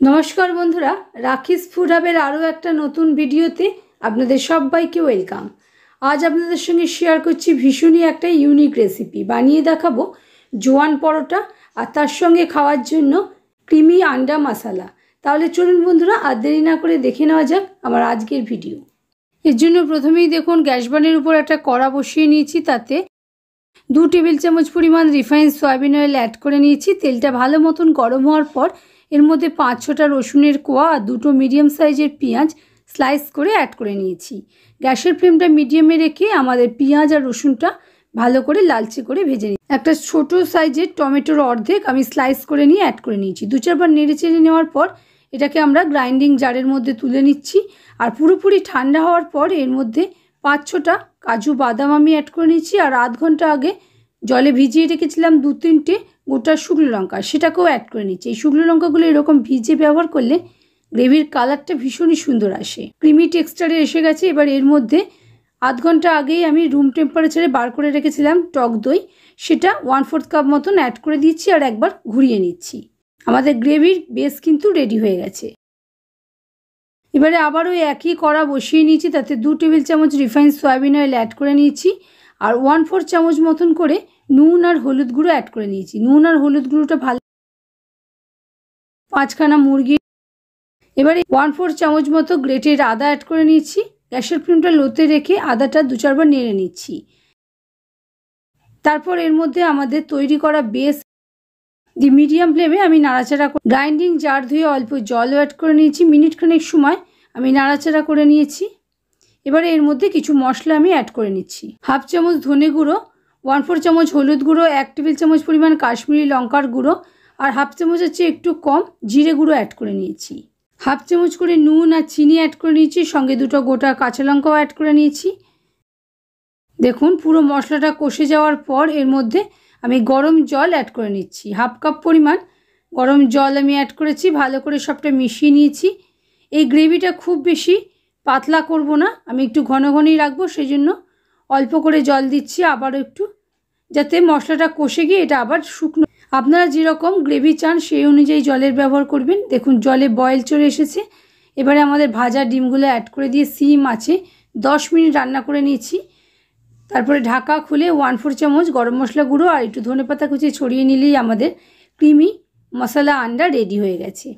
नमस्कार बंधुरा राखिस फूड हाबेर आरो एकटा नतून भिडियोते आपनादेर सबाइके वेलकाम। आज आपनादेर संगे शेयर करछि भीषणই একটা ইউনিক রেসিপি বানিয়ে দেখাবো জোয়ান পরোটা আর তার সঙ্গে খাওয়ার জন্য ক্রিমি আন্ডা মশলা। তাহলে চলুন বন্ধুরা আর দেরি না করে দেখে নেওয়া যাক আমার আজকের ভিডিও। এর জন্য প্রথমেই দেখুন গ্যাস বানের উপর একটা কড়া বসিয়ে নিয়েছি, তাতে 2 টেবিল চামচ পরিমাণ রিফাইন্ড সয়াবিন অয়েল অ্যাড করে নিয়েছি। তেলটা ভালো মতন গরম হওয়ার পর এর মধ্যে 5-6টা রসুনের কোয়া আর 2টো মিডিয়াম সাইজের পেঁয়াজ স্লাইস করে অ্যাড করে নিয়েছি। গ্যাসের ফ্লেমটা মিডিয়ামে রেখে আমাদের পেঁয়াজ আর রসুনটা ভালো করে লালচে করে ভেজে নিই। একটা ছোট সাইজের টমেটোর অর্ধেক আমি স্লাইস করে নিয়ে অ্যাড করে নিয়েছি। 2-4 বার নেড়ে চেড়ে নেওয়ার পর এটাকে আমরা গ্রাইন্ডিং জারের মধ্যে তুলে নিচ্ছি। আর পুরোপুরি ঠান্ডা হওয়ার পর এর মধ্যে 5-6টা কাজু বাদাম আমি অ্যাড করে নিচ্ছি। আর আধ ঘন্টা আগে জলে ভিজিয়ে রেখেছিলাম 2-3টে গোটা শুকনো লঙ্কা, সেটাকেও অ্যাড করে নিচ্ছি। এই শুকনো লঙ্কাগুলো এরকম ভিজে ব্যবহার করলে গ্রেভির কালারটা ভীষণই সুন্দর আসে, ক্রিমি টেক্সচারে এসে গেছে। এবার এর মধ্যে আধ ঘন্টা আগেই আমি রুম টেম্পারেচারে বার করে রেখেছিলাম টক দই, সেটা 1/4 কাপ মতন অ্যাড করে দিচ্ছি আর একবার ঘুরিয়ে নিচ্ছি। আমাদের গ্রেভির বেস কিন্তু রেডি হয়ে গেছে। এবারে আবারও একই কড়া বসিয়ে নিয়েছি, তাতে 2 টেবিল চামচ রিফাইন্ড সয়াবিন অয়েল অ্যাড করে নিয়েছি আর 1/4 চামচ মতন করে নুন আর হলুদ গুঁড়ো অ্যাড করে নিয়েছি। নুন আর হলুদ গুঁড়োটা ভালো, 5খানা মুরগি। এবারে 1/4 চামচ মতো গ্রেটেড আদা অ্যাড করে নিয়েছি। গ্যাসের ফ্লেমটা লোতে রেখে আদাটা 2-4 বার নেড়ে নিচ্ছি। তারপর এর মধ্যে আমাদের তৈরি করা বেস দিয়ে মিডিয়াম ফ্লেমে আমি নাড়াচাড়া করে গ্রাইন্ডিং জার ধুয়ে অল্প জলও অ্যাড করে নিয়েছি। মিনিটখানেক সময় আমি নাড়াচাড়া করে নিয়েছি। এবারে এর মধ্যে কিছু মশলা আমি অ্যাড করে নিচ্ছি। 1/2 চামচ ধনে গুঁড়ো, 1/4 চামচ হলুদ গুঁড়ো, 1 টেবিল চামচ পরিমাণ কাশ্মীরি লঙ্কার গুঁড়ো আর 1/2 চামচের চেয়ে একটু কম জিরে গুঁড়ো অ্যাড করে নিয়েছি। 1/2 চামচ করে নুন আর চিনি অ্যাড করে নিয়েছি, সঙ্গে 2টো গোটা কাঁচা লঙ্কাও অ্যাড করে নিয়েছি। দেখুন পুরো মশলাটা কষে যাওয়ার পর এর মধ্যে আমি গরম জল অ্যাড করে নিচ্ছি। 1/2 কাপ পরিমাণ গরম জল আমি অ্যাড করেছি, ভালো করে সবটা মিশিয়ে নিয়েছি। এই গ্রেভিটা খুব বেশি পাতলা করব না, আমি একটু ঘন ঘনই রাখবো, সেই জন্য অল্প করে জল দিচ্ছি আবারও একটু, যাতে মশলাটা কষে গিয়ে এটা আবার শুকনো। আপনারা যেরকম গ্রেভি চান সেই অনুযায়ী জলের ব্যবহার করবেন। দেখুন জলে বয়েল চলে এসেছে। এবারে আমাদের ভাজা ডিমগুলো অ্যাড করে দিয়ে সিম আছে 10 মিনিট রান্না করে নিয়েছি। তারপরে ঢাকা খুলে 1/4 চামচ গরম মশলা গুঁড়ো আর একটু ধনেপাতা কুচি ছড়িয়ে নিলেই আমাদের ক্রিমি মশলা আন্ডা রেডি হয়ে গেছে।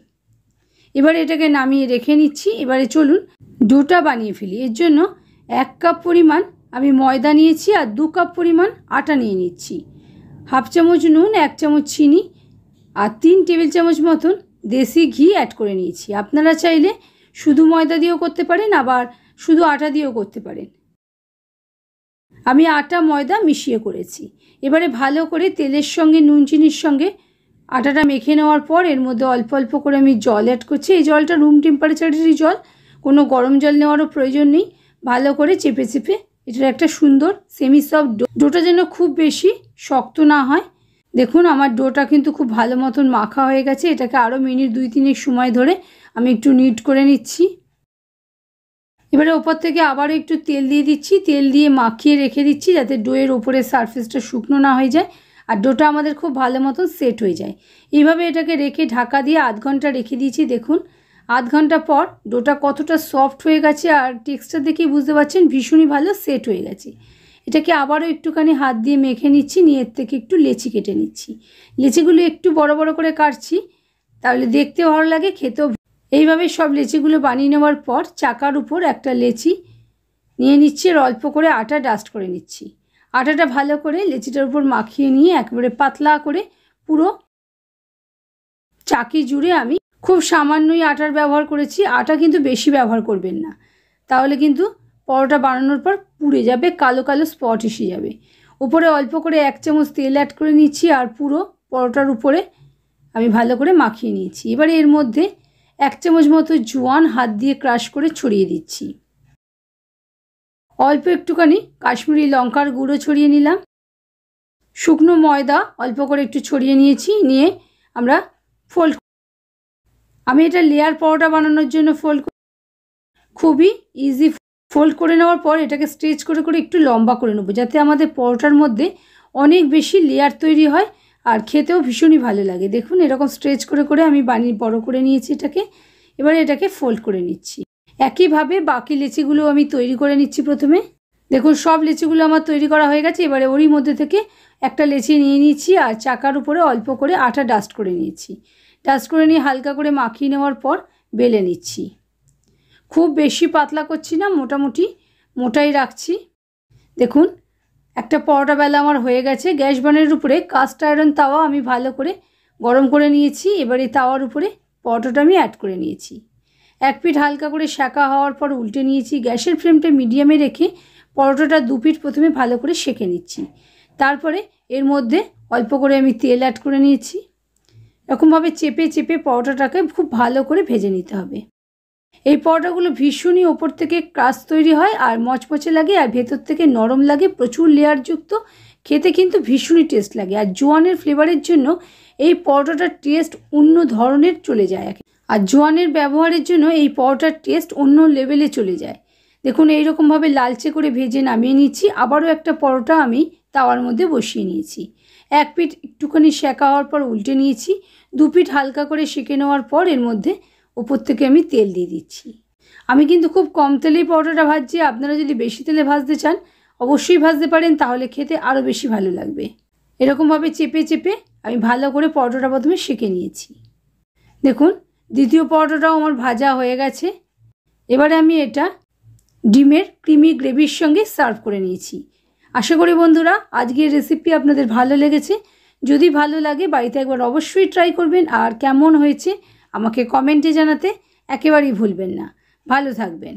এবারে এটাকে নামিয়ে রেখে নিচ্ছি। এবারে চলুন ডোটা বানিয়ে ফেলি। এর জন্য 1 কাপ পরিমাণ আমি ময়দা নিয়েছি আর 2 কাপ পরিমাণ আটা নিয়ে নিচ্ছি। 1/2 চামচ নুন, 1 চামচ চিনি আর 3 টেবিল চামচ মতন দেশি ঘি অ্যাড করে নিয়েছি। আপনারা চাইলে শুধু ময়দা দিয়েও করতে পারেন, আবার শুধু আটা দিয়েও করতে পারেন। আমি আটা ময়দা মিশিয়ে করেছি। এবারে ভালো করে তেলের সঙ্গে নুন চিনির সঙ্গে আটাটা মেখে নেওয়ার পর এর মধ্যে অল্প অল্প করে আমি জল অ্যাড করছি। এই জলটা রুম টেম্পারেচারেরই জল, কোনো গরম জল নেওয়ারও প্রয়োজন নেই। ভালো করে চেপে চেপে এটার একটা সুন্দর সেমি সফট ডোটা যেন খুব বেশি শক্ত না হয়। দেখুন আমার ডোটা কিন্তু খুব ভালো মতন মাখা হয়ে গেছে। এটাকে আরও মিনিট 2-3 সময় ধরে আমি একটু নিট করে নিচ্ছি। এবারে ওপর থেকে আবারও একটু তেল দিয়ে দিচ্ছি, তেল দিয়ে মাখিয়ে রেখে দিচ্ছি যাতে ডোয়ের ওপরের সারফেসটা শুকনো না হয়ে যায় আর ডোটা আমাদের খুব ভালো মতন সেট হয়ে যায়। এইভাবে এটাকে রেখে ঢাকা দিয়ে আধ ঘন্টা রেখে দিয়েছি। দেখুন আধ ঘন্টা পর ডোটা কতটা সফট হয়ে গেছে আর টেক্সচার দেখেই বুঝতে পারছেন ভীষণই ভালো সেট হয়ে গেছে। এটাকে আবারও একটুখানি হাত দিয়ে মেখে নিচ্ছি, নিয়ে এর থেকে একটু লেচি কেটে নিচ্ছি। লেচিগুলো একটু বড় বড় করে কাটছি, তাহলে দেখতেও ভালো লাগে, খেতেও। এইভাবে সব লেচিগুলো বানিয়ে নেওয়ার পর চাকার উপর একটা লেচি নিয়ে নিচ্ছি আর অল্প করে আটা ডাস্ট করে নিচ্ছি। আটাটা ভালো করে লেচিটার উপর মাখিয়ে নিয়ে একেবারে পাতলা করে পুরো চাকি জুড়ে আমি খুব সামান্যই আটার ব্যবহার করেছি। আটা কিন্তু বেশি ব্যবহার করবেন না, তাহলে কিন্তু পরোটা বানানোর পর পুড়ে যাবে, কালো কালো স্পট এসে যাবে। উপরে অল্প করে 1 চামচ তেল অ্যাড করে নিচ্ছি আর পুরো পরোটার উপরে আমি ভালো করে মাখিয়ে নিয়েছি। এবারে এর মধ্যে 1 চামচ মতো জোয়ান হাত দিয়ে ক্রাশ করে ছড়িয়ে দিচ্ছি। অল্প একটুখানি কাশ্মীরি লঙ্কার গুঁড়ো ছড়িয়ে নিলাম। শুকনো ময়দা অল্প করে একটু ছড়িয়ে নিয়েছি, নিয়ে আমরা ফোল্ড, আমি এটা লেয়ার পরোটা বানানোর জন্য খুবই ইজি। ফোল্ড করে নেওয়ার পর এটাকে স্ট্রেচ করে করে একটু লম্বা করে নেব, যাতে আমাদের পরোটার মধ্যে অনেক বেশি লেয়ার তৈরি হয় আর খেতেও ভীষণই ভালো লাগে। দেখুন এরকম স্ট্রেচ করে করে আমি বানিয়ে বড় করে নিয়েছি এটাকে। এবারে এটাকে ফোল্ড করে নিচ্ছি। একইভাবে বাকি লেচিগুলো আমি তৈরি করে নিচ্ছি প্রথমে। দেখুন সব লেচিগুলো আমার তৈরি করা হয়ে গেছে। এবারে ওরই মধ্যে থেকে একটা লেচি নিয়ে নিচ্ছি আর চাকার উপরে অল্প করে আটা ডাস্ট করে নিয়েছি। ডাস্ট করে নিয়ে হালকা করে মাখিয়ে নেওয়ার পর বেলে নিচ্ছি। খুব বেশি পাতলা করছি না, মোটামুটি মোটাই রাখছি। দেখুন একটা পরোটা বেলা আমার হয়ে গেছে। গ্যাস বার্নারের উপরে কাস্ট আয়রন তাওয়া আমি ভালো করে গরম করে নিয়েছি। এবার এই তাওয়ার উপরে পরোটাটা আমি অ্যাড করে নিয়েছি। এক পিঠ হালকা করে সেঁকা হওয়ার পর উল্টে নিয়েছি। গ্যাসের ফ্লেমটা মিডিয়ামে রেখে পরোটাটা দু পিঠ প্রথমে ভালো করে সেঁকে নিচ্ছি। তারপরে এর মধ্যে অল্প করে আমি তেল অ্যাড করে নিয়েছি। এরকমভাবে চেপে চেপে পরোটাটাকে খুব ভালো করে ভেজে নিতে হবে। এই পরোটাগুলো ভীষণই ওপর থেকে ক্রাস্ট তৈরি হয় আর মচমচে লাগে আর ভেতর থেকে নরম লাগে, প্রচুর লেয়ারযুক্ত, খেতে কিন্তু ভীষণই টেস্ট লাগে। আর জোয়ানের ফ্লেভারের জন্য এই পরোটাটার টেস্ট অন্য ধরনের চলে যায়। আর জোয়ানের ব্যবহারের জন্য এই পরোটার টেস্ট অন্য লেভেলে চলে যায়। দেখুন এইরকমভাবে লালচে করে ভেজে নামিয়ে নিচ্ছি। আবারও একটা পরোটা আমি তাওয়ার মধ্যে বসিয়ে নিয়েছি। এক পিঠ একটুখানি সেঁকা হওয়ার পর উল্টে নিয়েছি। দু পিঠ হালকা করে সেঁকে নেওয়ার পর এর মধ্যে ওপর থেকে আমি তেল দিয়ে দিচ্ছি। আমি কিন্তু খুব কম তেলেই পরোটাটা ভাজছি। আপনারা যদি বেশি তেলে ভাজতে চান অবশ্যই ভাজতে পারেন, তাহলে খেতে আরও বেশি ভালো লাগবে। এরকমভাবে চেপে চেপে আমি ভালো করে পরোটাটা প্রথমে সেঁকে নিয়েছি। দেখুন দ্বিতীয় পরোটাটাও আমার ভাজা হয়ে গেছে। এবারে আমি এটা ডিমের ক্রিমি গ্রেভির সঙ্গে সার্ভ করে নিয়েছি। আশা করি বন্ধুরা আজকের রেসিপি আপনাদের ভালো লেগেছে। যদি ভালো লাগে বাড়িতে একবার অবশ্যই ট্রাই করবেন আর কেমন হয়েছে আমাকে কমেন্টে জানাতে একেবারেই ভুলবেন না। ভালো থাকবেন।